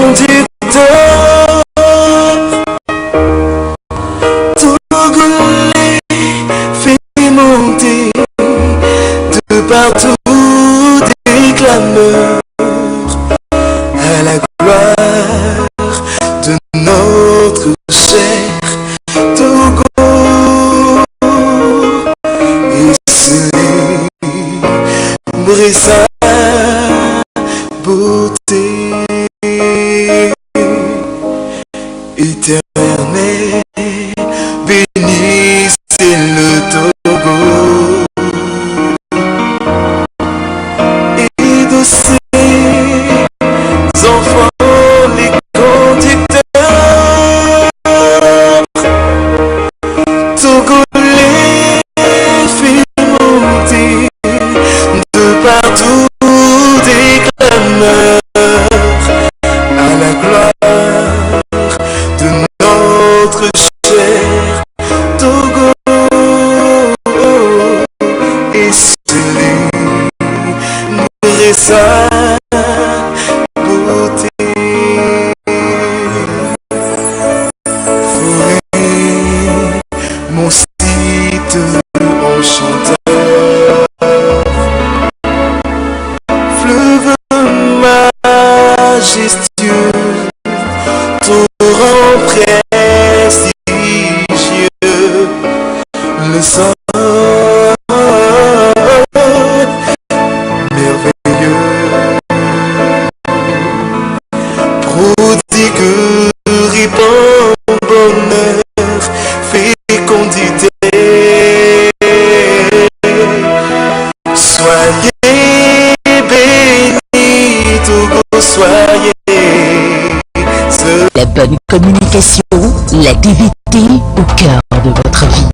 conducteur togolais fait monter de partout des clameurs à la gloire de notre cher Togo. Et célébrer sa beauté éternelle, bénissez le Togo et de ses enfants les conducteurs togolais fait monter de partout des clameurs à la gloire de notre cher Togo et célébrer sa beauté. Forêt, mon site enchanteur, fleuve majestueux, torrent prestigieux, le sang merveilleux, prodigue, répand bonheur, fécondité. Soyez bénis, Togo, soyez. La bonne communication, l'activité au cœur de votre vie.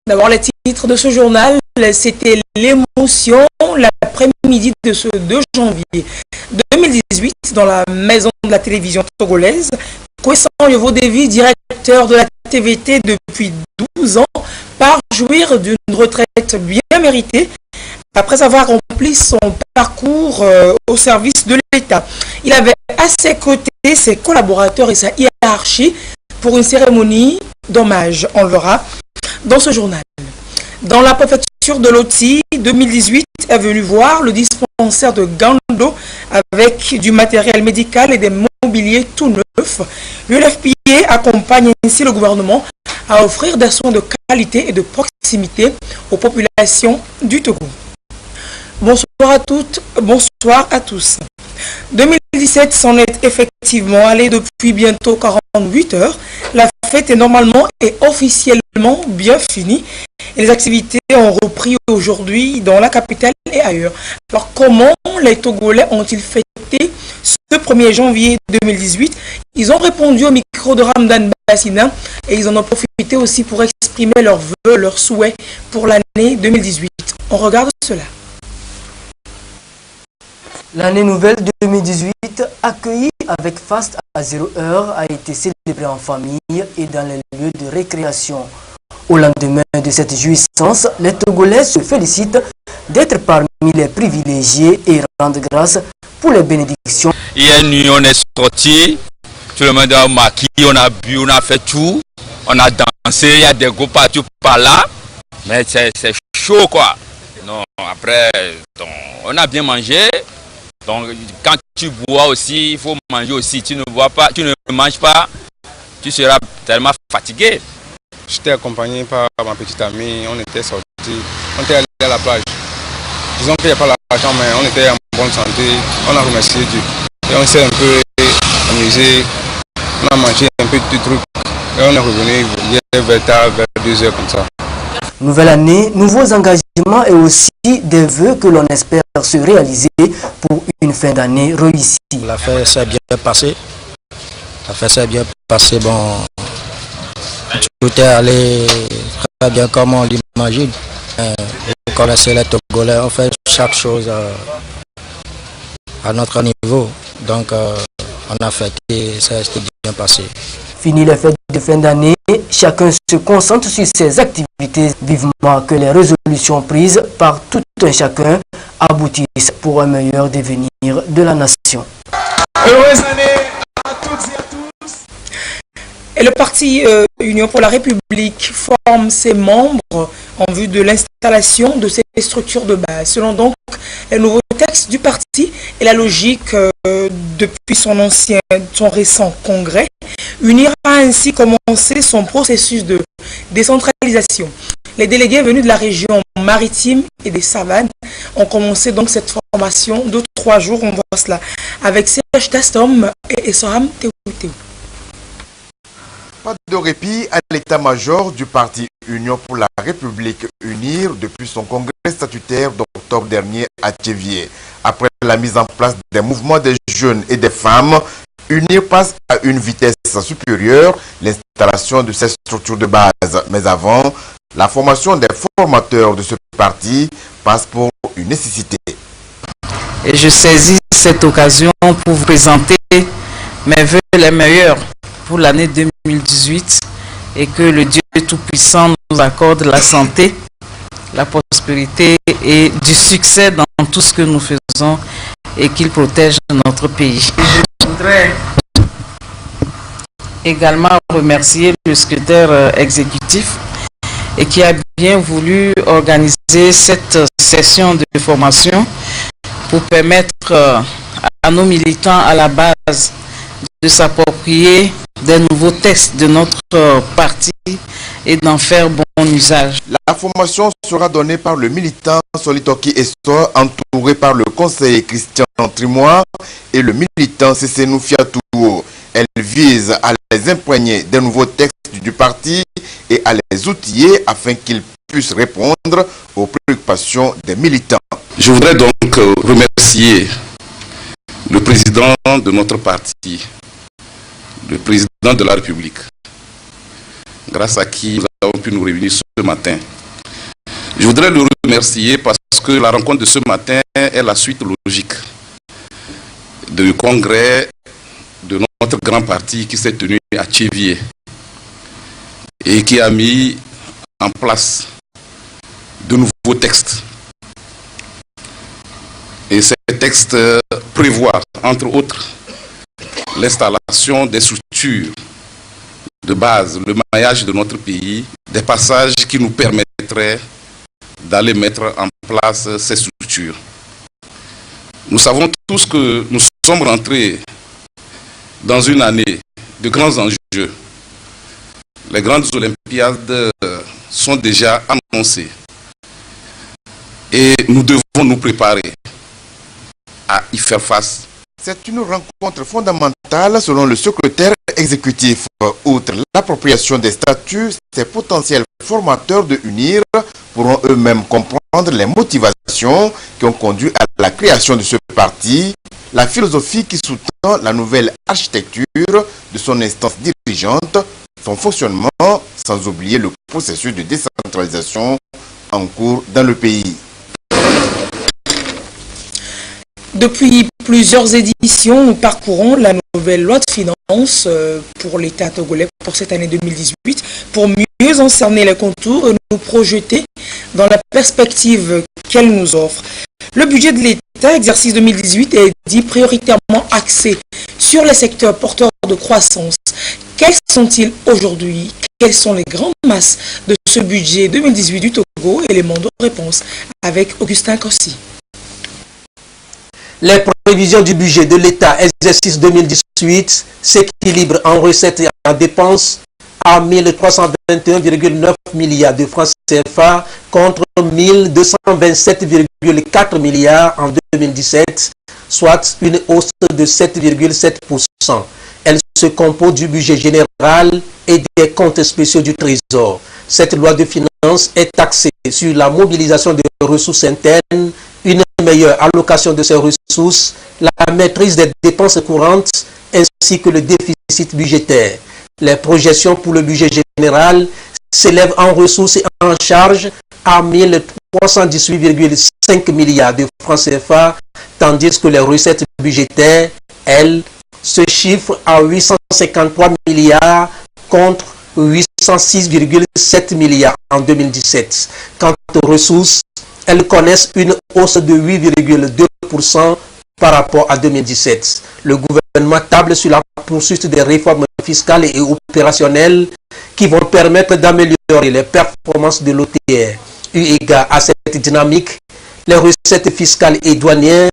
D'abord, les titres de ce journal, c'était l'émotion l'après-midi de ce 2 janvier 2018 dans la maison de la télévision togolaise. Kwesson Yovodevi, directeur de la TVT depuis 12 ans, part jouir d'une retraite bien méritée après avoir rempli son parcours au service de l'État. Il avait à ses côtés ses collaborateurs et sa hiérarchie pour une cérémonie d'hommage. On le verra dans ce journal. Dans la préfecture de Loti, 2018 est venu voir le dispensaire de Gando avec du matériel médical et des mobiliers tout neufs. L'UNFPA accompagne ainsi le gouvernement à offrir des soins de qualité et de proximité aux populations du Togo. Bonsoir à toutes, bonsoir à tous. 2017 s'en est effectivement allé depuis bientôt 48 heures. La fête est normalement et officiellement bien finie. Et les activités ont repris aujourd'hui dans la capitale et ailleurs. Alors comment les Togolais ont-ils fêté ce 1er janvier 2018? Ils ont répondu au micro de Ramdan Bassina et ils en ont profité aussi pour exprimer leurs vœux, leurs souhaits pour l'année 2018. On regarde cela. L'année nouvelle 2018, accueillie avec faste à 0 heure, a été célébrée en famille et dans les lieux de récréation. Au lendemain de cette jouissance, les Togolais se félicitent d'être parmi les privilégiés et rendent grâce pour les bénédictions. Hier nuit, on est sorti, tout le monde a maquillé, on a bu, on a fait tout, on a dansé, il y a des groupes partout par là, mais c'est chaud quoi. Non, après, donc, on a bien mangé. Donc quand tu bois aussi, il faut manger aussi. Tu ne bois pas, tu ne manges pas, tu seras tellement fatigué. J'étais accompagné par ma petite amie, on était sortis, on était allé à la plage. Disons qu'il n'y a pas l'argent, mais on était en bonne santé, on a remercié Dieu. Et on s'est un peu amusé, on a mangé un peu de trucs et on est revenu hier vers 2 heures comme ça. Nouvelle année, nouveaux engagements et aussi des vœux que l'on espère se réaliser pour une fin d'année réussie. L'affaire s'est bien passée. L'affaire s'est bien passée. Bon, tout est allé très bien comme on l'imagine. Vous connaissez les Togolais, on fait chaque chose à notre niveau. Donc, on a fêté, ça s'est bien passé. Fini les fêtes de fin d'année, chacun se concentre sur ses activités, vivement que les résolutions prises par tout un chacun aboutissent pour un meilleur devenir de la nation. Heureuse année à toutes et à tous. Et le parti Union pour la République forme ses membres en vue de l'installation de ces structures de base. Selon donc les nouveaux textes du parti et la logique depuis son récent congrès, Unir a ainsi commencé son processus de décentralisation. Les délégués venus de la région maritime et des savanes ont commencé donc cette formation de 3 jours. On voit cela avec Serge Tastom et Soham Théoutéou. Pas de répit à l'état-major du parti Union pour la République Unir depuis son congrès statutaire d'octobre dernier à Tchévier. Après la mise en place des mouvements des jeunes et des femmes, Unir passe à une vitesse supérieure, l'installation de ces structures de base. Mais avant, la formation des formateurs de ce parti passe pour une nécessité. Et je saisis cette occasion pour vous présenter mes vœux les meilleurs pour l'année 2018 et que le Dieu Tout-Puissant nous accorde la santé, la prospérité et du succès dans tout ce que nous faisons et qu'il protège notre pays. Je voudrais également remercier le secrétaire exécutif et qui a bien voulu organiser cette session de formation pour permettre à nos militants à la base de s'approprier des nouveaux textes de notre parti et d'en faire bon usage. La formation sera donnée par le militant Solitoki Estor, entouré par le conseiller Christian Trimois et le militant Cécénou Fiatou. Elle vise à les imprégner des nouveaux textes du parti et à les outiller afin qu'ils puissent répondre aux préoccupations des militants. Je voudrais donc remercier le président de notre parti, le président de la République, grâce à qui nous avons pu nous réunir ce matin. Je voudrais le remercier parce que la rencontre de ce matin est la suite logique du congrès de notre grand parti qui s'est tenu à Tchévier et qui a mis en place de nouveaux textes. Et ces textes prévoient, entre autres, l'installation des structures de base, le maillage de notre pays, des passages qui nous permettraient d'aller mettre en place ces structures. Nous savons tous que nous sommes rentrés dans une année de grands enjeux. Les grandes Olympiades sont déjà annoncées et nous devons nous préparer à y faire face. C'est une rencontre fondamentale selon le secrétaire exécutif. Outre l'appropriation des statuts, ces potentiels formateurs de UNIR pourront eux-mêmes comprendre les motivations qui ont conduit à la création de ce parti, la philosophie qui sous-tend la nouvelle architecture de son instance dirigeante, son fonctionnement, sans oublier le processus de décentralisation en cours dans le pays. Depuis plusieurs éditions, nous parcourons la nouvelle loi de finances pour l'État togolais pour cette année 2018 pour mieux en cerner les contours et nous projeter dans la perspective qu'elle nous offre. Le budget de l'État, exercice 2018, est dit prioritairement axé sur les secteurs porteurs de croissance. Quels sont-ils aujourd'hui? Quelles sont les grandes masses de ce budget 2018 du Togo? Élément de réponse avec Augustin Kossi. Les prévisions du budget de l'État exercice 2018 s'équilibrent en recettes et en dépenses à 1321,9 milliards de francs CFA contre 1227,4 milliards en 2017, soit une hausse de 7,7%. Elle se compose du budget général et des comptes spéciaux du Trésor. Cette loi de finances est axée sur la mobilisation des ressources internes, une meilleure allocation de ces ressources, la maîtrise des dépenses courantes ainsi que le déficit budgétaire. Les projections pour le budget général s'élèvent en ressources et en charges à 1318,5 milliards de francs CFA, tandis que les recettes budgétaires, elles, se chiffrent à 853 milliards contre 806,7 milliards en 2017. Quant aux ressources, elles connaissent une hausse de 8,2% par rapport à 2017. Le gouvernement table sur la poursuite des réformes fiscales et opérationnelles qui vont permettre d'améliorer les performances de l'OTR. Eu égard à cette dynamique, les recettes fiscales et douanières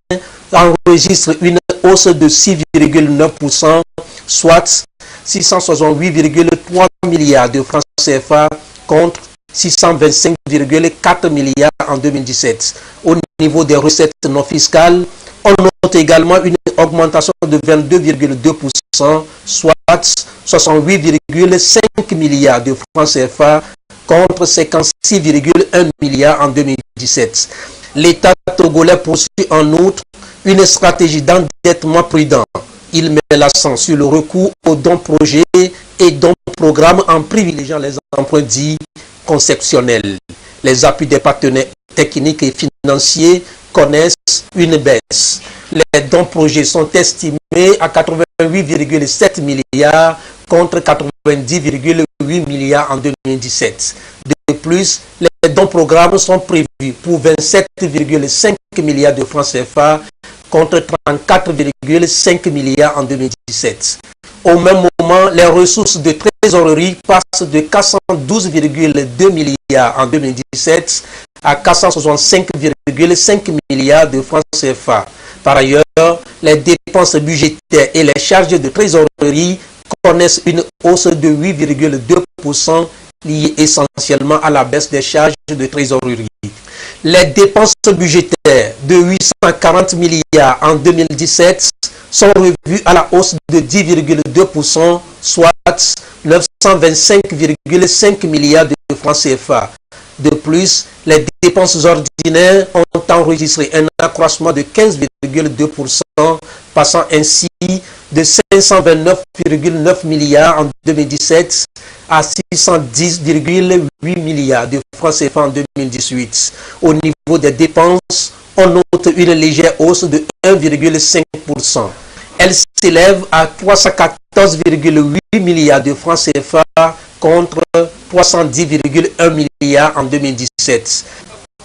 enregistrent une hausse de 6,9%, soit 668,3 milliards de francs CFA contre 625,4 milliards en 2017. Au niveau des recettes non fiscales, on note également une augmentation de 22,2%, soit 68,5 milliards de francs CFA contre 56,1 milliards en 2017. L'État togolais poursuit en outre une stratégie d'endettement prudent. Il met l'accent sur le recours aux dons projets et dons programmes en privilégiant les emprunts dits conceptionnels. Les appuis des partenaires techniques et financiers connaissent une baisse. Les dons projets sont estimés à 88,7 milliards contre 90,8 milliards en 2017. De plus, les dons programmes sont prévus pour 27,5 milliards de francs CFA contre 34,5 milliards en 2017. Au même moment, les ressources de trésorerie passent de 412,2 milliards en 2017 à 465,5 milliards de francs CFA. Par ailleurs, les dépenses budgétaires et les charges de trésorerie connaissent une hausse de 8,2% liée essentiellement à la baisse des charges de trésorerie. Les dépenses budgétaires de 840 milliards en 2017 sont revues à la hausse de 10,2%, soit 925,5 milliards de francs CFA. De plus, les dépenses ordinaires ont enregistré un accroissement de 15,2%, passant ainsi de 529,9 milliards en 2017 à 610,8 milliards de francs CFA en 2018. Au niveau des dépenses, on note une légère hausse de 1,5%. Elle s'élève à 314,8 milliards de francs CFA contre 310,1 milliards en 2017.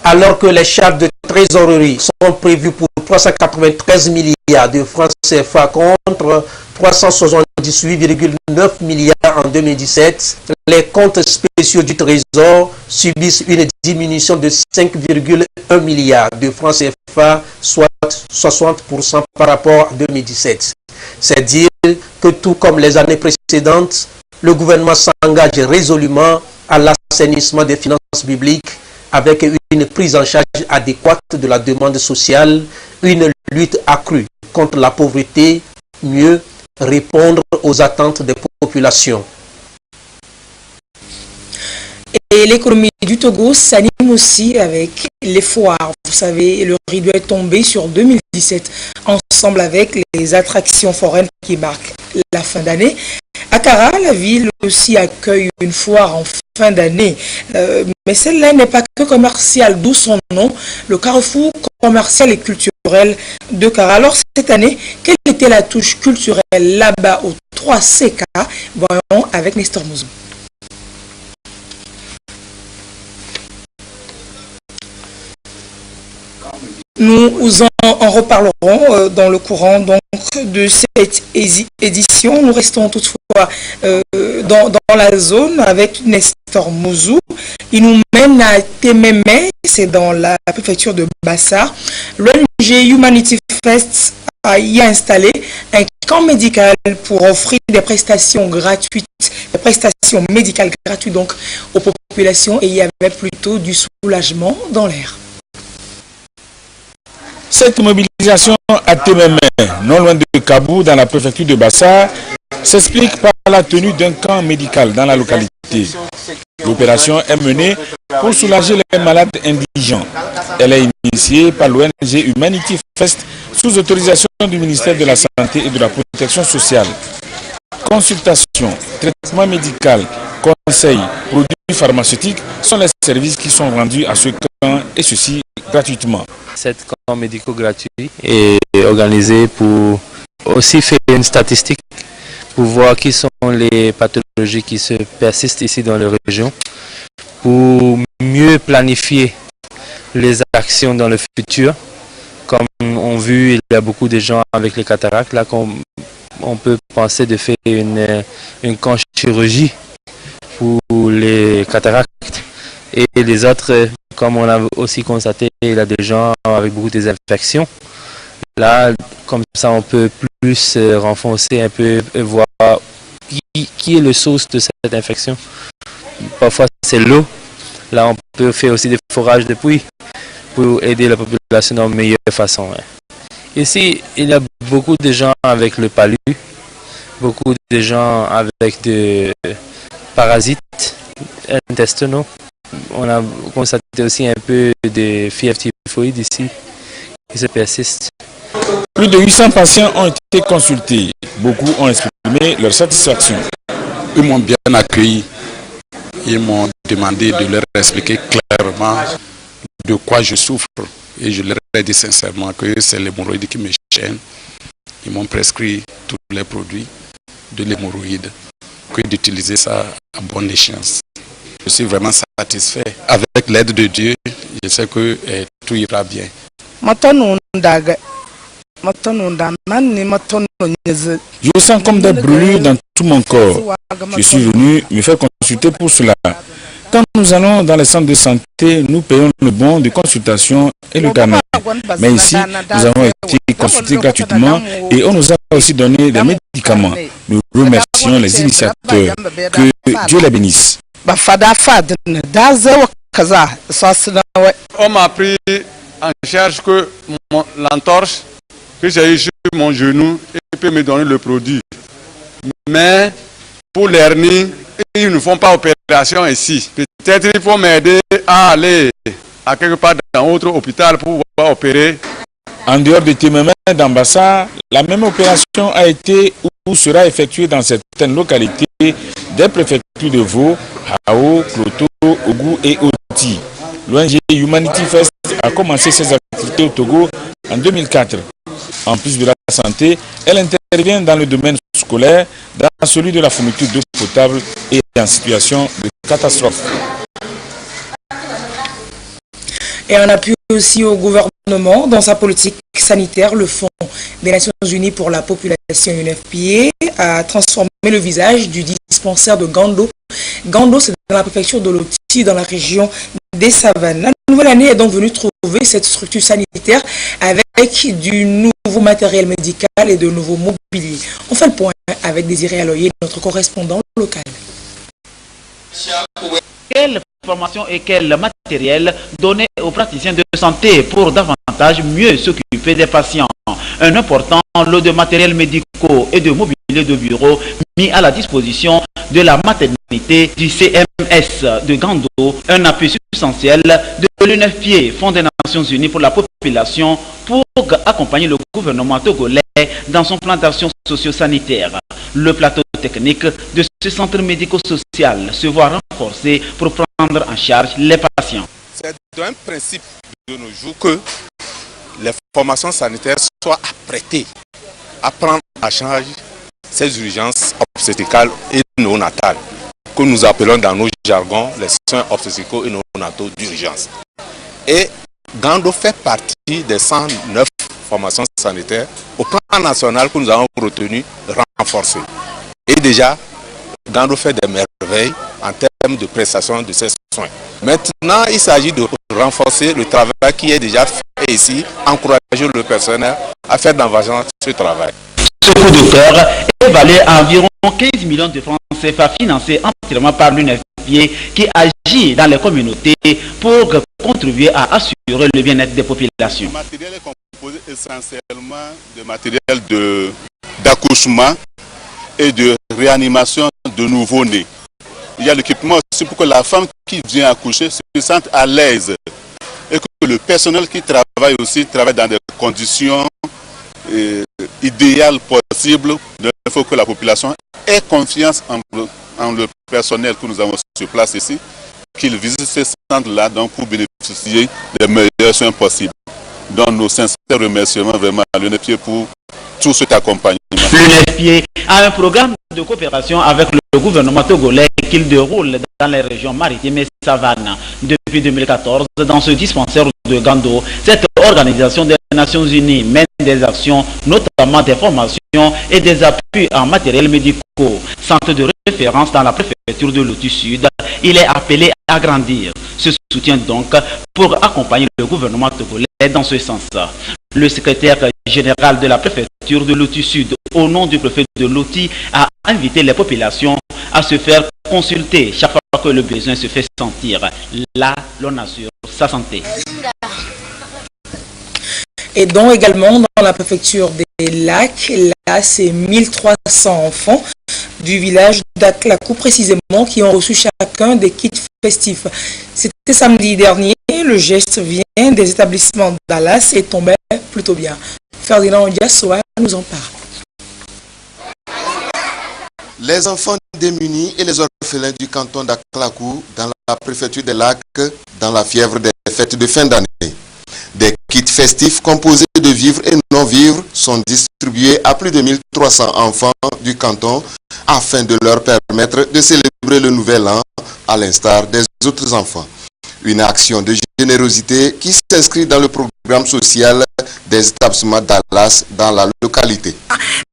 Alors que les charges de trésorerie sont prévues pour 393 milliards de francs CFA contre 378,9 milliards en 2017, les comptes spéciaux du Trésor subissent une diminution de 5,1 milliards de francs CFA, soit 60% par rapport à 2017. C'est dire que tout comme les années précédentes, le gouvernement s'engage résolument à l'assainissement des finances publiques avec une prise en charge adéquate de la demande sociale, une lutte accrue contre la pauvreté, mieux répondre aux attentes des populations. Et l'économie du Togo s'anime aussi avec les foires. Vous savez, le rideau est tombé sur 2017, ensemble avec les attractions foraines qui marquent la fin d'année. Accra, la ville aussi accueille une foire en fin d'année. Mais celle-là n'est pas que commerciale, d'où son nom, le carrefour commercial et culturel de Kara. Alors cette année, quelle était la touche culturelle là-bas au 3CK? Voyons avec Nestor Mouzou. Nous en reparlerons dans le courant donc, de cette édition. Nous restons toutefois dans la zone avec Nestor Mouzou. Il nous mène à Tememe, c'est dans la préfecture de Bassa. L'ONG Humanity Fest a y installé un camp médical pour offrir des prestations gratuites, des prestations médicales gratuites donc aux populations, et il y avait plutôt du soulagement dans l'air. Cette mobilisation à Tememe, non loin de Kabou, dans la préfecture de Bassa, s'explique par la tenue d'un camp médical dans la localité. L'opération est menée pour soulager les malades indigents. Elle est initiée par l'ONG Humanity Fest sous autorisation du ministère de la Santé et de la Protection sociale. Consultation, traitement médical, conseils, produits pharmaceutiques sont les services qui sont rendus à ce camp et ceci gratuitement. Cet camp médical gratuit est organisé pour aussi faire une statistique pour voir qui sont les pathologies qui se persistent ici dans la région, pour mieux planifier les actions dans le futur. Comme on vu, il y a beaucoup de gens avec les cataractes, là on peut penser de faire une chirurgie pour les cataractes. Et les autres, comme on a aussi constaté, il y a des gens avec beaucoup d'infections. Là, comme ça, on peut plus renforcer un peu et voir qui est le source de cette infection. Parfois, c'est l'eau. Là, on peut faire aussi des forages de puits pour aider la population de meilleure façon. Ici, il y a beaucoup de gens avec le palu, beaucoup de gens avec des parasites intestinaux. On a constaté aussi un peu de fièvre typhoïde ici qui se persiste. Plus de 800 patients ont été consultés. Beaucoup ont exprimé leur satisfaction. Ils m'ont bien accueilli. Ils m'ont demandé de leur expliquer clairement de quoi je souffre. Et je leur ai dit sincèrement que c'est l'hémorroïde qui me gêne. Ils m'ont prescrit tous les produits de l'hémorroïde, que d'utiliser ça à bonne échéance. Je suis vraiment satisfait. Avec l'aide de Dieu, je sais que tout ira bien. Je sens comme des brûlures dans tout mon corps. Je suis venu me faire consulter pour cela. Quand nous allons dans les centres de santé, nous payons le bon de consultation et le carnet. Mais ici, nous avons été consultés gratuitement et on nous a aussi donné des médicaments. Nous remercions les initiateurs. Que Dieu les bénisse. On m'a pris en charge que l'entorse que j'ai eu sur mon genou et peut me donner le produit. Mais pour l'hernie, ils ne font pas opération ici. Peut-être il faut m'aider à aller à quelque part dans un autre hôpital pour pouvoir opérer. En dehors de Témémé d'Ambassa, la même opération a été ou sera effectuée dans certaines localités des préfectures de Vaud, Hao, Kloto, Ogu et Oti. L'ONG Humanity Fest a commencé ses activités au Togo en 2004. En plus de la santé, elle intervient dans le domaine scolaire, dans celui de la fourniture d'eau potable et en situation de catastrophe. Et en appui aussi au gouvernement dans sa politique sanitaire, le Fonds des Nations Unies pour la population UNFPA a transformé le visage du dispensaire de Gando. Gando, c'est dans la préfecture de Loti, dans la région des Savanes. La nouvelle année est donc venue trouver cette structure sanitaire avec du nouveau matériel médical et de nouveaux mobiliers. On fait le point avec Désiré Aloyer, notre correspondant local. Quelle formation et quel matériel donner aux praticiens de santé pour davantage mieux s'occuper des patients? Un important lot de matériel médicaux et de mobilier de bureau mis à la disposition de la maternité du CMS de Gando, un appui substantiel de l'UNFPA, Fonds des Nations Unies pour la population, pour accompagner le gouvernement togolais dans son plan d'action socio-sanitaire. Le plateau technique de ce centre médico-social se voit renforcé pour prendre en charge les patients. C'est un principe de nos jours que les formations sanitaires soient apprêtées à prendre en charge ces urgences obstétricales et néonatales que nous appelons dans nos jargons les soins obstétricaux et néonataux d'urgence. Et Gando fait partie des 109 formations sanitaires au plan national que nous avons retenu renforcées. Et déjà, Gando fait des merveilles en termes de prestation de ces soins. Maintenant, il s'agit de renforcer le travail qui est déjà fait ici, encourager le personnel à faire davantage ce travail. Ce coup de cœur est évalué à environ 15 millions de francs CFA financés entièrement par l'UNFPA qui agit dans les communautés pour contribuer à assurer le bien-être des populations. Le matériel est composé essentiellement de matériel d'accouchement et de réanimation de nouveau-nés. Il y a l'équipement aussi pour que la femme qui vient accoucher se sente à l'aise et que le personnel qui travaille aussi travaille dans des conditions idéales possibles. Il faut que la population ait confiance en le personnel que nous avons sur place ici, qu'ils visitent ces centres-là pour bénéficier des meilleurs soins possibles. Donc nos sincères remerciements vraiment à l'UNFPA pour tout cet accompagnement. L'UNFPA a un programme de coopération avec le gouvernement togolais qu'il déroule dans les régions maritimes et savanes. Depuis 2014, dans ce dispensaire de Gando, cette organisation des Nations Unies mène des actions, notamment des formations et des appuis en matériel médicaux. Centre de référence dans la préfecture de Loti Sud, il est appelé à grandir. Ce soutien donc pour accompagner le gouvernement togolais dans ce sens. Le secrétaire général de la préfecture de Loti Sud, au nom du préfet de Loti, a invité les populations à se faire consulter chaque fois que le besoin se fait sentir. Là, l'on assure sa santé. Et donc également dans la préfecture des Lacs, là c'est 1300 enfants du village d'Aklakou précisément qui ont reçu chacun des kits festifs. C'était samedi dernier, le geste vient des établissements d'Alas et tombait plutôt bien. Ferdinand Diassoa nous en parle. Les enfants démunis et les orphelins du canton d'Aklakou dans la préfecture des Lacs dans la fièvre des fêtes de fin d'année. Des kits festifs composés de vivres et non-vivres sont distribués à plus de 1300 enfants du canton afin de leur permettre de célébrer le nouvel an à l'instar des autres enfants. Une action de générosité qui s'inscrit dans le programme social des établissements d'Alas dans la localité.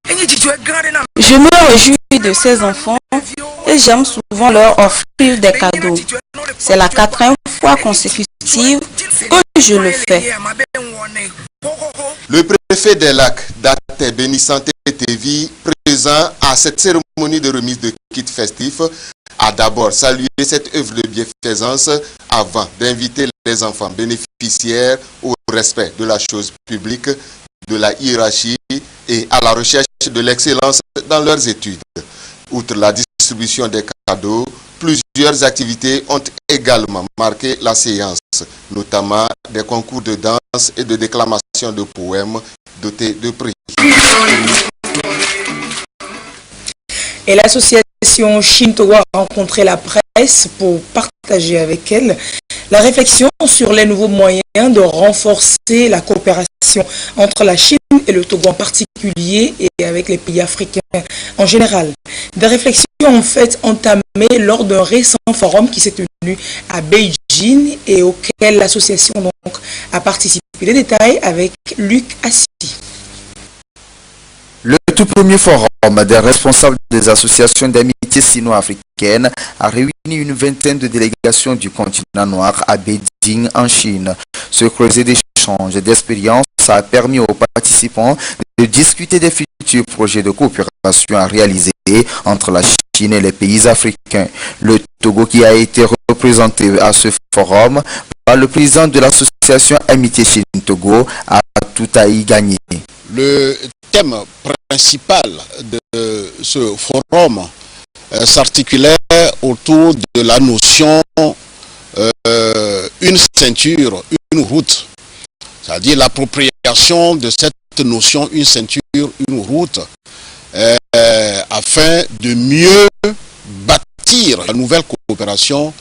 Je me réjouis de ces enfants et j'aime souvent leur offrir des cadeaux. C'est la 4e fois consécutive que je le fais. Le préfet des Lacs, Date Bénissante Tevi, présent à cette cérémonie de remise de kits festifs, a d'abord salué cette œuvre de bienfaisance avant d'inviter les enfants bénéficiaires au respect de la chose publique, de la hiérarchie et à la recherche de l'excellence dans leurs études. Outre la distribution des cadeaux, plusieurs activités ont également marqué la séance, notamment des concours de danse et de déclamation de poèmes dotés de prix. Et l'association Chine-Togo a rencontré la presse pour partager avec elle la réflexion sur les nouveaux moyens de renforcer la coopération entre la Chine et le Togo en particulier et avec les pays africains en général. Des réflexions en fait entamées lors d'un récent forum qui s'est tenu à Beijing et auquel l'association donc a participé. Les détails avec Luc Assi. Le tout premier forum des responsables des associations d'amitié sino-africaines a réuni une vingtaine de délégations du continent noir à Beijing en Chine. Ce creuset d'échanges et d'expériences a permis aux participants de discuter des futurs projets de coopération à réaliser entre la Chine et les pays africains. Le Togo, qui a été représenté à ce forum par le président de l'association Amitié Chine-Togo, a tout à y gagner. Le thème principal de ce forum s'articulait autour de la notion une ceinture, une route, c'est-à-dire l'appropriation de cette notion une ceinture, une route, afin de mieux bâtir la nouvelle coopération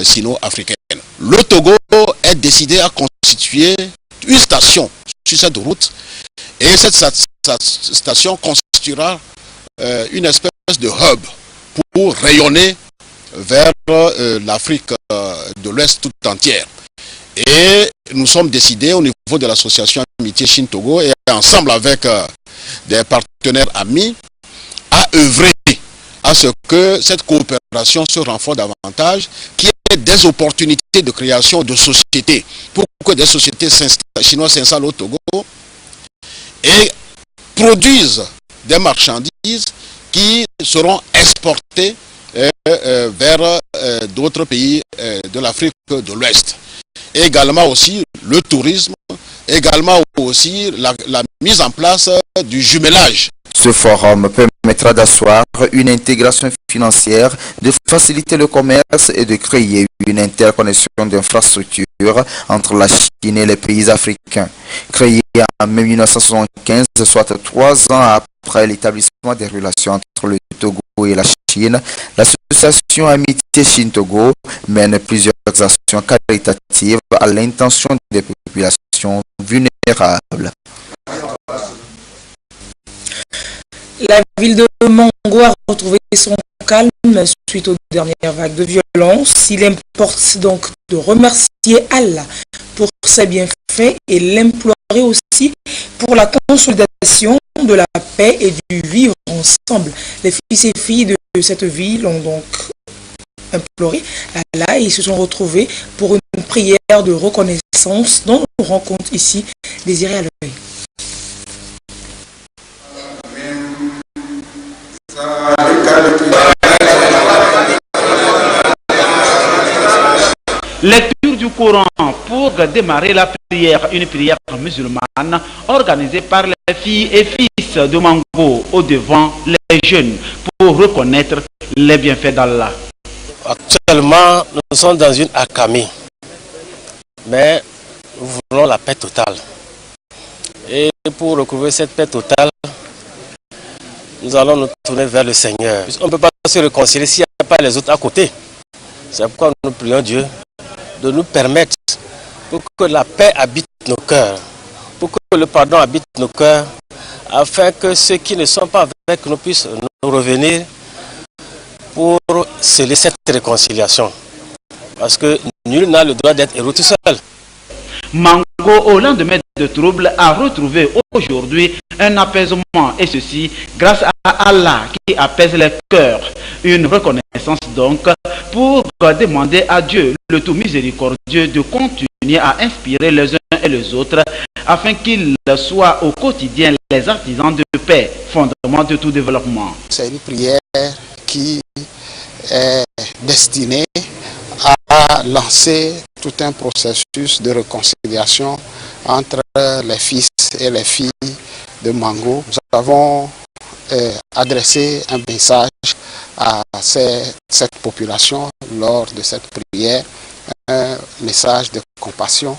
sino-africaine. Le Togo est décidé à constituer une station sur cette route et cette station constituera une espèce de hub pour rayonner vers l'Afrique de l'Ouest tout entière. Et nous sommes décidés au niveau de l'association Amitié Chine-Togo et ensemble avec des partenaires amis à œuvrer à ce que cette coopération se renforce davantage, qu'il y ait des opportunités de création de sociétés pour que des sociétés chinoises s'installent au Togo et produisent des marchandises qui seront exportées vers d'autres pays de l'Afrique de l'Ouest. Également aussi le tourisme, également aussi la mise en place du jumelage Ce forum permettra d'asseoir une intégration financière, de faciliter le commerce et de créer une interconnexion d'infrastructures entre la Chine et les pays africains. Créé en 1975, soit 3 ans après l'établissement des relations entre le Togo et la Chine, l'association Amitié Chine-Togo mène plusieurs actions caritatives à l'intention des populations vulnérables. La ville de Mango a retrouvé son calme suite aux dernières vagues de violence. Il importe donc de remercier Allah pour ses bienfaits et l'implorer aussi pour la consolidation de la paix et du vivre ensemble. Les fils et filles de cette ville ont donc imploré Allah et ils se sont retrouvés pour une prière de reconnaissance dont on rencontre ici Désiré à l'œil. Lecture du Coran pour démarrer la prière, une prière musulmane organisée par les filles et fils de Mango au devant les jeunes pour reconnaître les bienfaits d'Allah. Actuellement, nous sommes dans une accalmie, mais nous voulons la paix totale. Et pour recouvrir cette paix totale, nous allons nous tourner vers le Seigneur. On ne peut pas se réconcilier s'il n'y a pas les autres à côté. C'est pourquoi nous prions Dieu de nous permettre pour que la paix habite nos cœurs, pour que le pardon habite nos cœurs, afin que ceux qui ne sont pas avec nous puissent nous revenir pour sceller cette réconciliation. Parce que nul n'a le droit d'être héros tout seul. Mango, au lendemain de troubles, a retrouvé aujourd'hui un apaisement, et ceci grâce à Allah qui apaise les cœurs. Une reconnaissance donc pour demander à Dieu, le tout miséricordieux, de continuer à inspirer les uns et les autres afin qu'ils soient au quotidien les artisans de paix, fondement de tout développement. C'est une prière qui est destinée à lancer tout un processus de réconciliation entre les fils et les filles de Mango. Nous avons adressé un message à cette population lors de cette prière, un message de compassion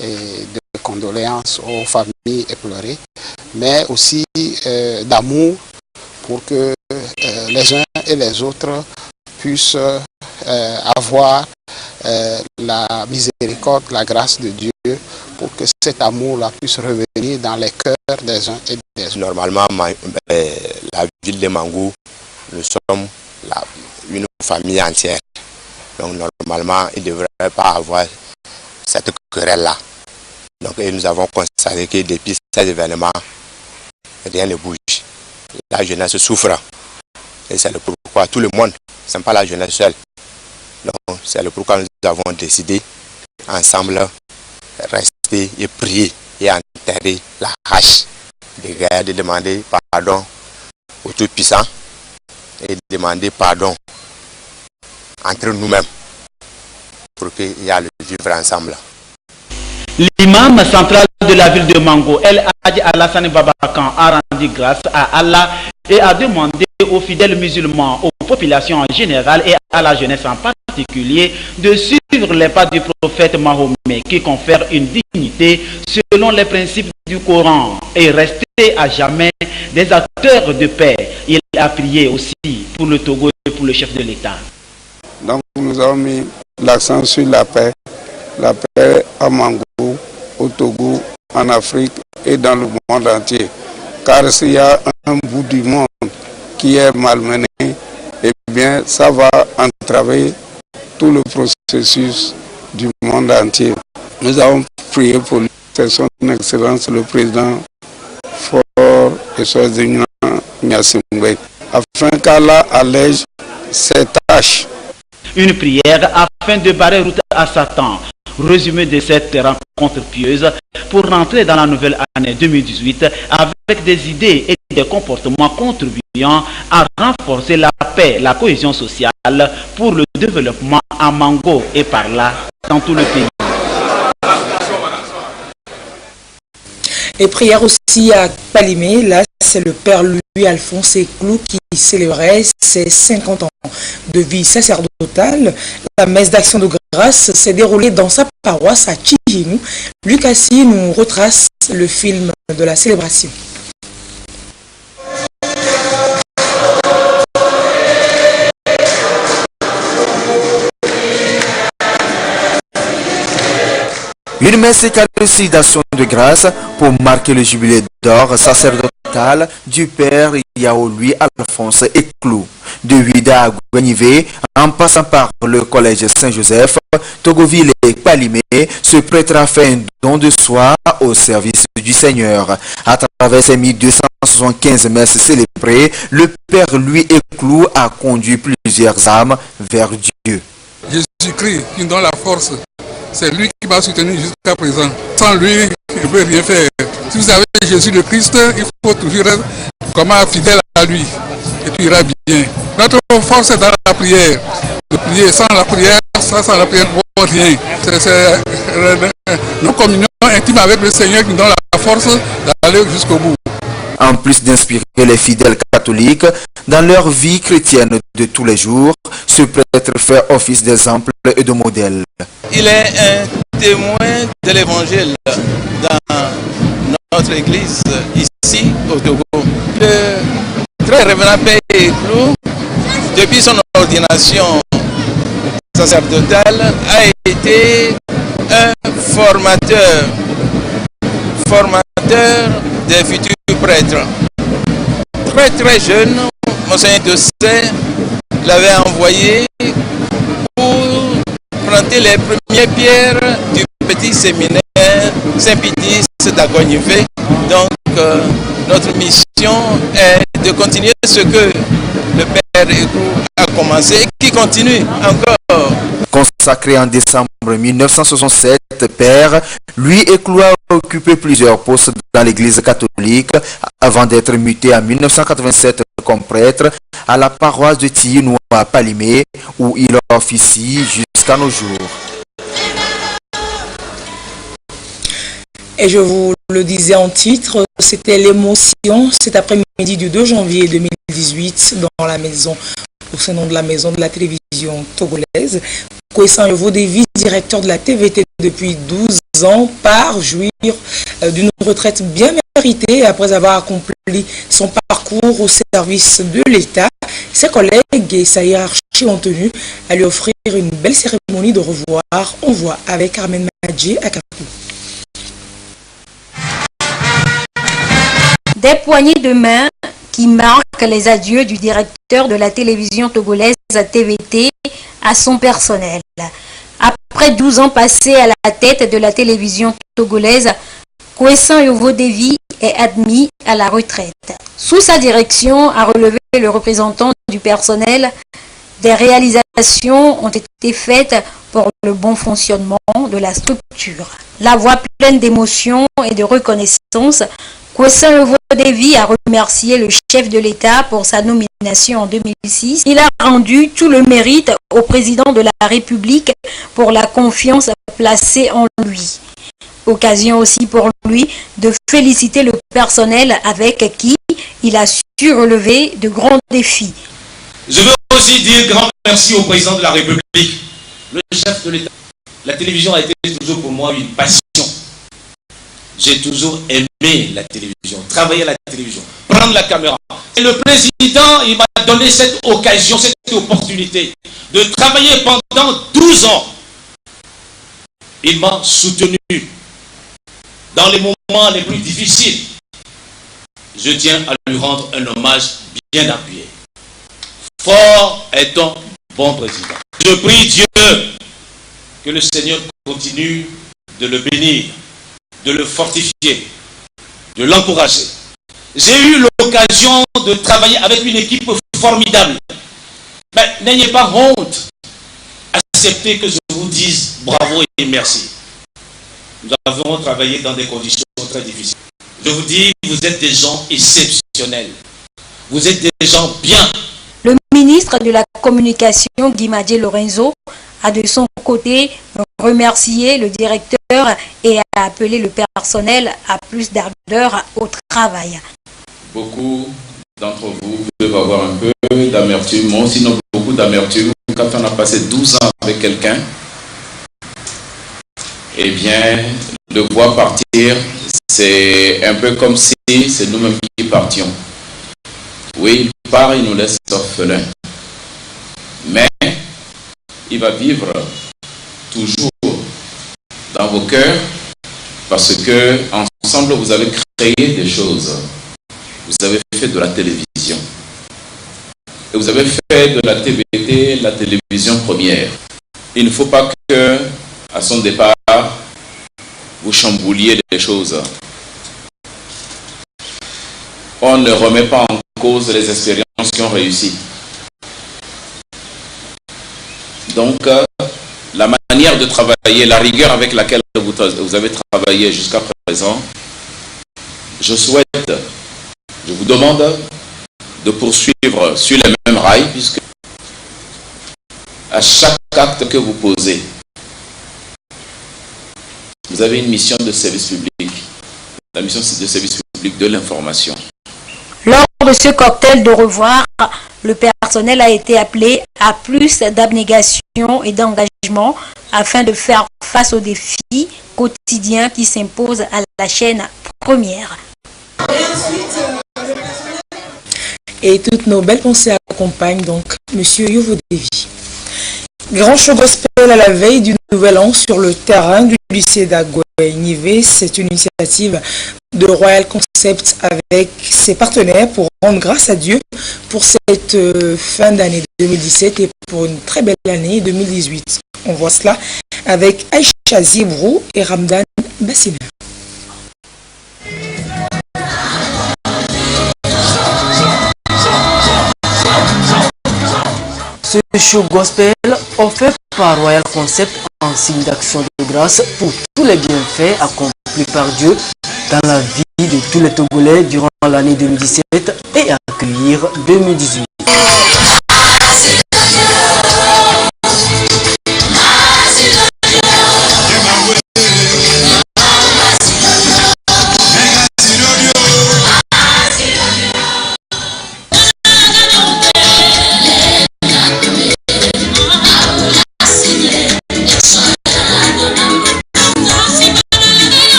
et de condoléances aux familles éplorées, mais aussi d'amour pour que les uns et les autres puissent avoir la miséricorde, la grâce de Dieu pour que cet amour-là puisse revenir dans les cœurs des uns et des autres. Normalement, la ville de Mango, nous sommes une famille entière. Donc normalement, il ne devrait pas avoir cette querelle-là. Donc nous avons constaté que depuis ces événements, rien ne bouge. La jeunesse souffre. Et c'est le pourquoi tout le monde, ce n'est pas la jeunesse seule. Donc c'est le pourquoi nous avons décidé ensemble rester et prier et enterrer la hache de guerre, de demander pardon au Tout-Puissant et de demander pardon entre nous-mêmes pour qu'il y ait le vivre ensemble. L'imam central de la ville de Mango, El Hadji Alassane Babakan, a rendu grâce à Allah et a demandé aux fidèles musulmans, aux populations en général et à la jeunesse en particulier de suivre les pas du prophète Mahomet qui confère une dignité selon les principes du Coran et rester à jamais des acteurs de paix. Il a prié aussi pour le Togo et pour le chef de l'État. Donc nous avons mis l'accent sur la paix à Mango, au Togo, en Afrique et dans le monde entier. Car s'il y a un bout du monde qui est malmené, eh bien ça va entraver tout le processus du monde entier. Nous avons prié pour son Excellence le Président Faure et Sozinyan Nyasingbe, afin qu'Allah allège ses tâches. Une prière afin de barrer route à Satan. Résumé de cette rencontre pieuse pour rentrer dans la nouvelle année 2018 avec des idées et des comportements contribuant à renforcer la paix, la cohésion sociale pour le développement à Mango et par là dans tout le pays. Et prière aussi à Palimé, là c'est le père Louis-Alphonse Clou qui célébrait ses 50 ans de vie sacerdotale. La messe d'action de grâce s'est déroulée dans sa paroisse à Tchiginou. Lucassi nous retrace le film de la célébration. Une messe et d'action de grâce pour marquer le jubilé d'or sacerdotal du père Yao Louis-Alphonse Clou. De Huida à Guenivé, en passant par le collège Saint-Joseph, Togoville et Palimé, ce prêtre a fait un don de soi au service du Seigneur. À travers ces 1275 messes célébrées, le père Louis Clou a conduit plusieurs âmes vers Dieu. Jésus-Christ qui nous donne la force. C'est lui qui m'a soutenu jusqu'à présent. Sans lui, je ne peux rien faire. Si vous avez Jésus le Christ, il faut toujours être comme fidèle à lui. Et tout ira bien. Notre force est dans la prière. De prier sans la prière, sans la prière, on ne peut rien. C'est nos communions intimes avec le Seigneur qui nous donne la force d'aller jusqu'au bout. En plus d'inspirer les fidèles catholiques dans leur vie chrétienne de tous les jours, ce prêtre fait office d'exemple et de modèle. Il est un témoin de l'évangile dans notre église ici au Togo. Le très révérend Père Clou, depuis son ordination sacerdotale, a été un formateur des futurs prêtres. Très jeune, Monseigneur Dossé l'avait envoyé pour planter les premières pierres du petit séminaire Saint-Pédis d'Agognifé. Donc notre mission est de continuer ce que le Père Clou a commencé et qui continue encore. Consacré en décembre 1967, Père Louis Clou a occupé plusieurs postes dans l'église catholique avant d'être muté en 1987 comme prêtre à la paroisse de Tiyinou à Palimé où il officie jusqu'à nos jours. Et je vous le disais en titre, c'était l'émotion cet après-midi du 2 janvier 2018 dans la maison, au sein de la maison de la télévision togolaise. Kwessan Yovodevi, directeur de la TVT depuis 12 ans, part jouir d'une retraite bien méritée après avoir accompli son parcours au service de l'État. Ses collègues et sa hiérarchie ont tenu à lui offrir une belle cérémonie de revoir. On voit avec Armen Madji à Kakou. Des poignées de main qui marquent les adieux du directeur de la télévision togolaise TVT à son personnel. Après 12 ans passés à la tête de la télévision togolaise, Kwessan Yovodevi est admis à la retraite. Sous sa direction, a relevé le représentant du personnel, des réalisations ont été faites pour le bon fonctionnement de la structure. La voix pleine d'émotion et de reconnaissance, Kwessan Yovodevi a remercié le chef de l'État pour sa nomination en 2006. Il a rendu tout le mérite au président de la République pour la confiance placée en lui. Occasion aussi pour lui de féliciter le personnel avec qui il a su relever de grands défis. Je veux aussi dire grand merci au président de la République, le chef de l'État. La télévision a été toujours pour moi une passion. J'ai toujours aimé la télévision, travailler à la télévision, prendre la caméra. Et le président, il m'a donné cette occasion, cette opportunité de travailler pendant 12 ans. Il m'a soutenu dans les moments les plus difficiles. Je tiens à lui rendre un hommage bien appuyé. Fort est ton bon président. Je prie Dieu que le Seigneur continue de le bénir, de le fortifier, de l'encourager. J'ai eu l'occasion de travailler avec une équipe formidable. Mais n'ayez pas honte. Acceptez que je vous dise bravo et merci. Nous avons travaillé dans des conditions très difficiles. Je vous dis, vous êtes des gens exceptionnels. Vous êtes des gens bien. Le ministre de la Communication, Guimadje Lorenzo, a de son côté remercié le directeur et a appelé le personnel à plus d'ardeur au travail. beaucoup d'entre vous peuvent avoir un peu d'amertume, moi aussi non, beaucoup d'amertume. Quand on a passé 12 ans avec quelqu'un, eh bien, le voir partir, c'est un peu comme si c'est nous-mêmes qui partions. Oui, il part, il nous laisse orphelins. Mais il va vivre toujours dans vos cœurs parce que ensemble vous avez créé des choses. Vous avez fait de la télévision. Et vous avez fait de la TVT la télévision première. Il ne faut pas que, à son départ, vous chambouliez les choses. On ne remet pas en cause les expériences qui ont réussi. Donc, la manière de travailler, la rigueur avec laquelle vous avez travaillé jusqu'à présent, je vous demande de poursuivre sur les mêmes rails, puisque à chaque acte que vous posez, vous avez une mission de service public, la mission de service public de l'information. Lors de ce cocktail de revoir, le personnel a été appelé à plus d'abnégation et d'engagement afin de faire face aux défis quotidiens qui s'imposent à la chaîne première. Et toutes nos belles pensées accompagnent donc Monsieur Yovodevi. Grand show gospel à la veille du nouvel an sur le terrain du lycée d'Agoué-Nivé. C'est une initiative de Royal Concept avec ses partenaires pour rendre grâce à Dieu pour cette fin d'année 2017 et pour une très belle année 2018. On voit cela avec Aïcha Zibrou et Ramdan Bassina. Ce show gospel offert par Royal Concept en signe d'action de grâce pour tous les bienfaits accomplis par Dieu dans la vie de tous les Togolais durant l'année 2017 et accueillir 2018.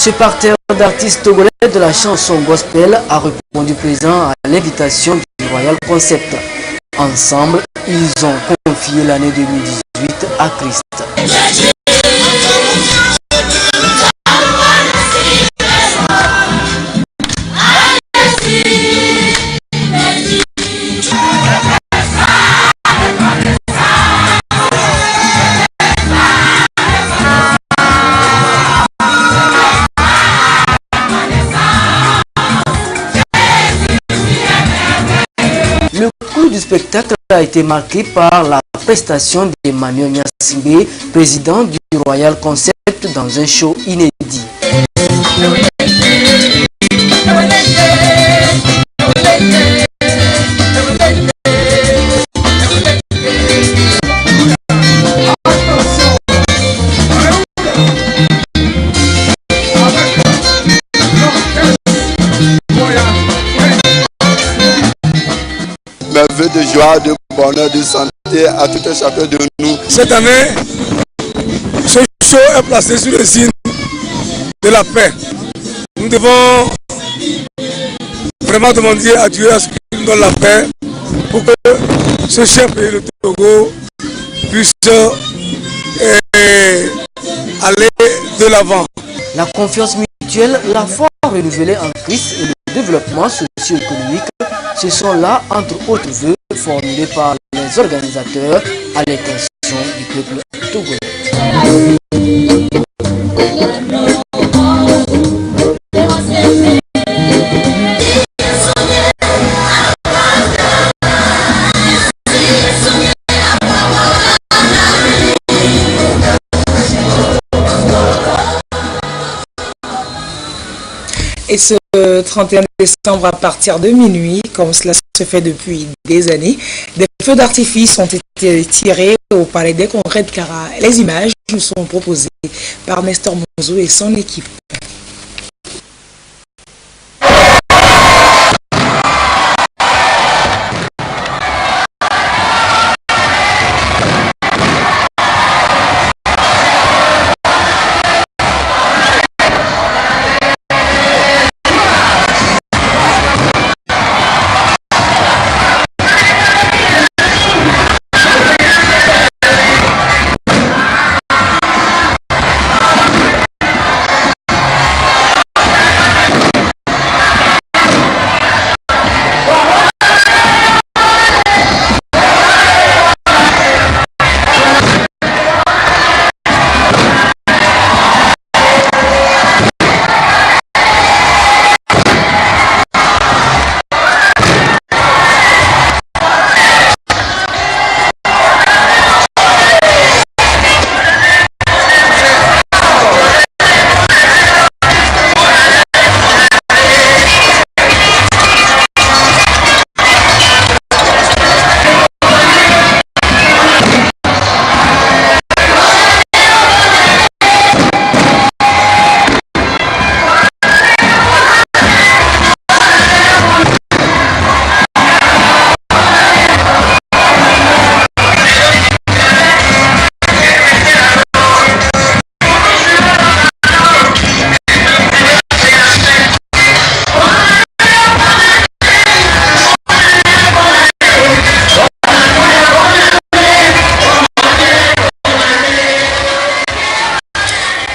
Ce parterre d'artistes togolais de la chanson gospel a répondu présent à l'invitation du Royal Concept. Ensemble, ils ont confié l'année 2018 à Christ. Le cours du spectacle a été marqué par la prestation d'Emmanuel Nyassimbe, président du Royal Concept, dans un show inédit. Mes vœux de joie, de bonheur, de santé à tout un chacun de nous. Cette année, ce show est placé sur le signe de la paix. Nous devons vraiment demander à Dieu à ce qu'il nous donne la paix pour que ce cher pays, le Togo, puisse aller de l'avant. La confiance mutuelle, la foi renouvelée en Christ et le développement socio-économique, ce sont là, entre autres vœux, formulés par les organisateurs à l'intention du peuple togolais. Et ce 31 décembre à partir de minuit, comme cela se fait depuis des années, des feux d'artifice ont été tirés au Palais des Congrès de Kara. Les images nous sont proposées par Nestor Mozo et son équipe.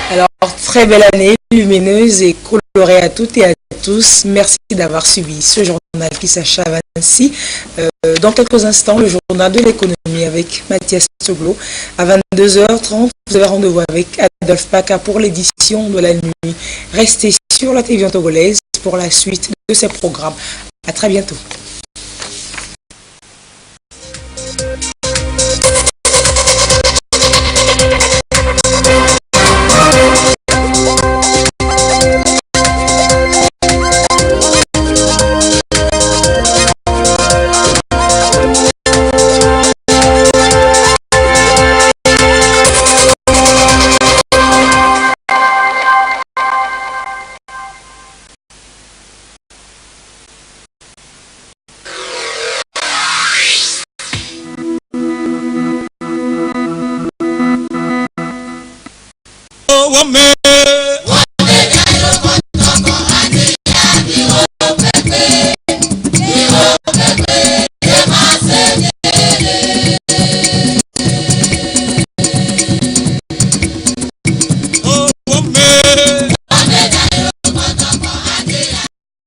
Alors, très belle année, lumineuse et colorée à toutes et à tous. Merci d'avoir suivi ce journal qui s'achève ainsi. Dans quelques instants, le journal de l'économie avec Mathias Soglo. À 22h30, vous avez rendez-vous avec Adolphe Paca pour l'édition de la nuit. Restez sur la télévision togolaise pour la suite de ces programmes. À très bientôt.